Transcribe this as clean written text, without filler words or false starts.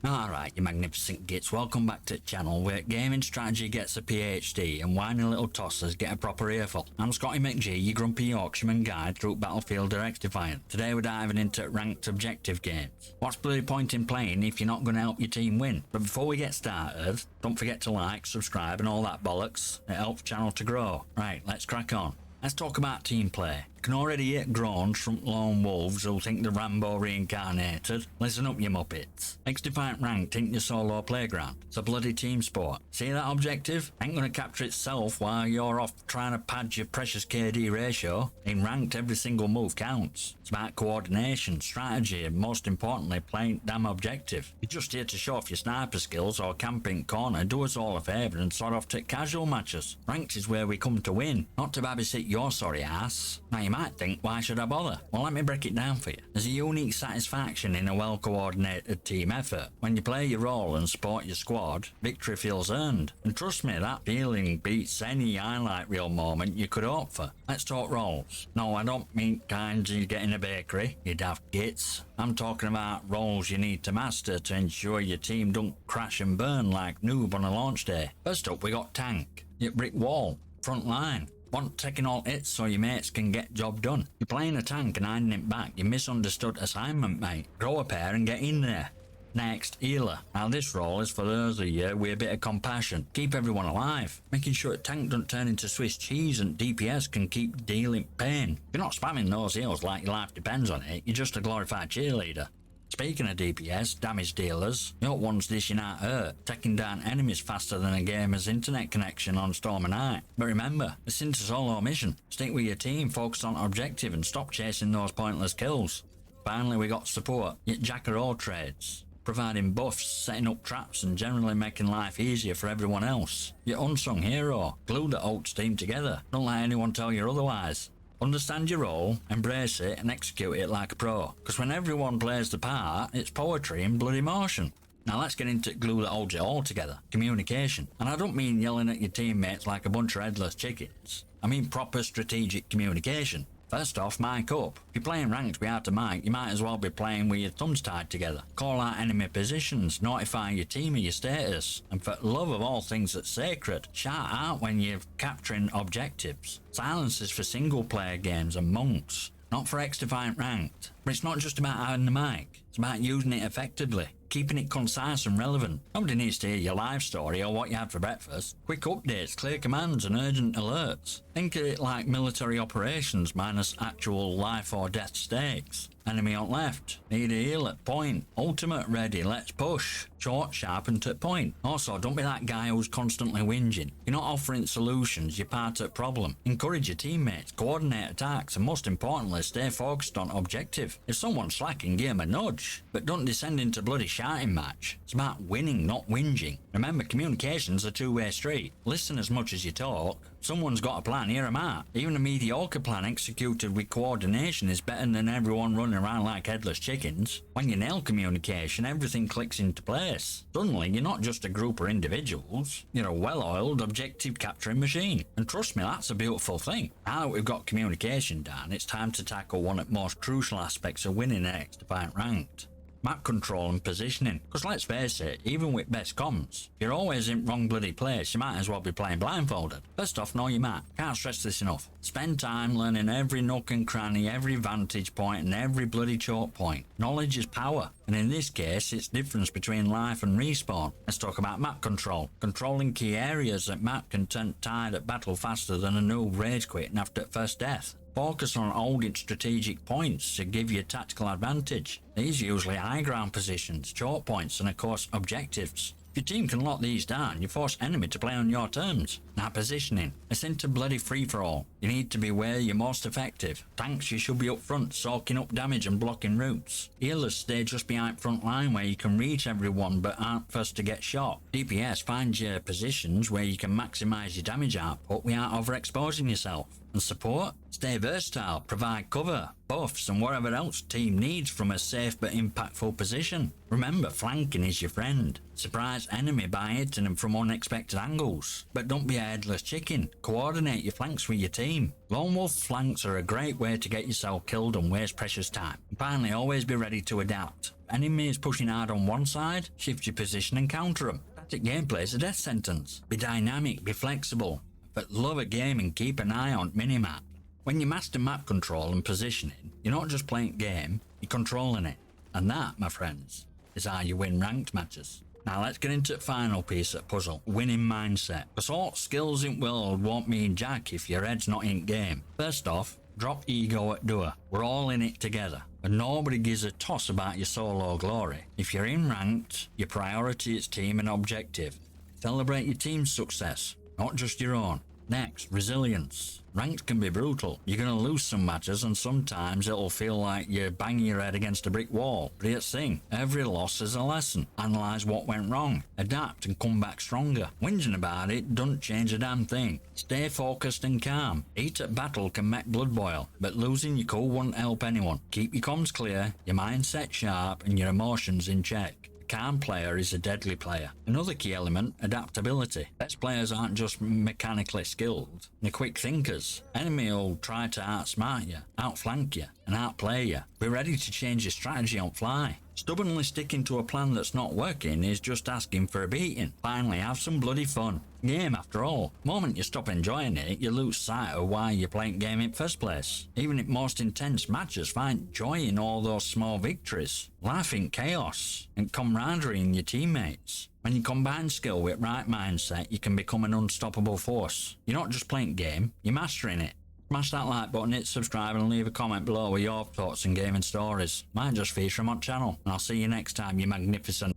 Alright, you magnificent gits, welcome back to the channel where gaming strategy gets a PhD and whiny little tossers get a proper earful. I'm Scotty McG, your grumpy Yorkshireman guide through Battlefield or XDefiant. Today we're diving into ranked objective games. What's bloody point in playing if you're not going to help your team win? But before we get started, don't forget to like, subscribe and all that bollocks. It helps the channel to grow. Right, let's crack on. Let's talk about team play. You can already hear groans from lone wolves who think the Rambo reincarnated. Listen up, you muppets. XDefiant Ranked ain't your solo playground. It's a bloody team sport. See that objective? Ain't gonna capture itself while you're off trying to pad your precious KD ratio. In Ranked, every single move counts. It's about coordination, strategy, and most importantly, playing damn objective. You're just here to show off your sniper skills or camping corner. Do us all a favour and sort off to casual matches. Ranked is where we come to win, not to babysit your sorry ass. Now you might think, why should I bother? Well, let me break it down for you. There's a unique satisfaction in a well-coordinated team effort. When you play your role and support your squad, victory feels earned. And trust me, that feeling beats any highlight reel moment you could hope for. Let's talk roles. No, I don't mean kinds you get in a bakery, you daft gits. I'm talking about roles you need to master to ensure your team don't crash and burn like noob on a launch day. First up, we got tank. Your brick wall. Front line. Want taking all hits so your mates can get job done. You're playing a tank and hiding it back, you misunderstood assignment, mate. Grow a pair and get in there. Next, healer. Now this role is for those of you with a bit of compassion. Keep everyone alive, making sure the tank don't turn into Swiss cheese and DPS can keep dealing pain. You're not spamming those heals like your life depends on it, you're just a glorified cheerleader. Speaking of DPS, damage dealers, you're ones dishing out hurt, taking down enemies faster than a gamer's internet connection on Storm and Night. But remember, this isn't a solo mission. Stick with your team, focus on objective and stop chasing those pointless kills. Finally, we got support, your jack of all trades. Providing buffs, setting up traps and generally making life easier for everyone else. Your unsung hero, glue the Oaks team together. Don't let anyone tell you otherwise. Understand your role, embrace it and execute it like a pro. Because when everyone plays the part, it's poetry in bloody motion. Now let's get into glue that holds it all together. Communication. And I don't mean yelling at your teammates like a bunch of headless chickens. I mean proper strategic communication. First off, mic up. If you're playing ranked without a mic, you might as well be playing with your thumbs tied together. Call out enemy positions, notify your team of your status, and for love of all things that's sacred, shout out when you're capturing objectives. Silence is for single player games and monks, not for XDefiant Ranked. But it's not just about having the mic, it's about using it effectively. Keeping it concise and relevant. Nobody needs to hear your life story or what you had for breakfast. Quick updates, clear commands and urgent alerts. Think of it like military operations minus actual life or death stakes. Enemy on left. Need a heal at point. Ultimate ready, let's push. Short, sharp and to point. Also, don't be that guy who's constantly whinging. You're not offering solutions, you're part of the problem. Encourage your teammates, coordinate attacks and most importantly, stay focused on objective. If someone's slacking, give them a nudge. But don't descend into bloody shouting match. It's about winning, not whinging. Remember, communication's a two-way street. Listen as much as you talk. Someone's got a plan, hear 'em out. Even a mediocre plan executed with coordination is better than everyone running around like headless chickens. When you nail communication, everything clicks into place. Suddenly, you're not just a group of individuals. You're a well-oiled, objective capturing machine. And trust me, that's a beautiful thing. Now that we've got communication down, it's time to tackle one of the most crucial aspects of winning at XDefiant Ranked. Map control and positioning. Because let's face it, even with best comms, if you're always in wrong bloody place, you might as well be playing blindfolded. First off, know your map. Can't stress this enough. Spend time learning every nook and cranny, every vantage point and every bloody choke point. Knowledge is power. And in this case, it's difference between life and respawn. Let's talk about map control. Controlling key areas that map can turn tired at battle faster than a noob rage quitting after first death. Focus on holding strategic points to give you tactical advantage. These are usually high ground positions, choke points and of course objectives. If your team can lock these down, you force enemy to play on your terms. Now positioning. It's into bloody free-for-all. You need to be where you're most effective. Tanks, you should be up front, soaking up damage and blocking routes. Healers stay just behind front line where you can reach everyone but aren't first to get shot. DPS, find your positions where you can maximise your damage output without overexposing yourself. And support? Stay versatile, provide cover, buffs and whatever else team needs from a safe but impactful position. Remember, flanking is your friend. Surprise enemy by hitting them from unexpected angles. But don't be a headless chicken. Coordinate your flanks with your team. Lone wolf flanks are a great way to get yourself killed and waste precious time. And finally, always be ready to adapt. Enemy is pushing hard on one side, shift your position and counter them. Static gameplay is a death sentence. Be dynamic, be flexible. But love a game and keep an eye on minimap. When you master map control and positioning, you're not just playing game, you're controlling it. And that, my friends, is how you win ranked matches. Now let's get into the final piece of the puzzle, winning mindset. Because all skills in world won't mean jack if your head's not in game. First off, drop ego at door. We're all in it together. And nobody gives a toss about your solo glory. If you're in ranked, your priority is team and objective. Celebrate your team's success, not just your own. Next, resilience. Ranked can be brutal. You're going to lose some matches and sometimes it'll feel like you're banging your head against a brick wall. But here's the thing, every loss is a lesson. Analyse what went wrong, adapt and come back stronger. Whinging about it doesn't change a damn thing. Stay focused and calm. Heat at battle can make blood boil, but losing your cool won't help anyone. Keep your comms clear, your mindset sharp and your emotions in check. A calm player is a deadly player. Another key element, adaptability. Best players aren't just mechanically skilled, they're quick thinkers. Enemy will try to outsmart you, outflank you, and outplay you. Be ready to change your strategy on fly. Stubbornly sticking to a plan that's not working is just asking for a beating. Finally, have some bloody fun. Game after all. The moment you stop enjoying it, you lose sight of why you're playing game in first place. Even in most intense matches, find joy in all those small victories. Life in chaos and camaraderie in your teammates. When you combine skill with right mindset, you can become an unstoppable force. You're not just playing game, you're mastering it. Smash that like button, hit subscribe and leave a comment below with your thoughts and gaming stories. Might just feature them on channel. And I'll see you next time, you magnificent.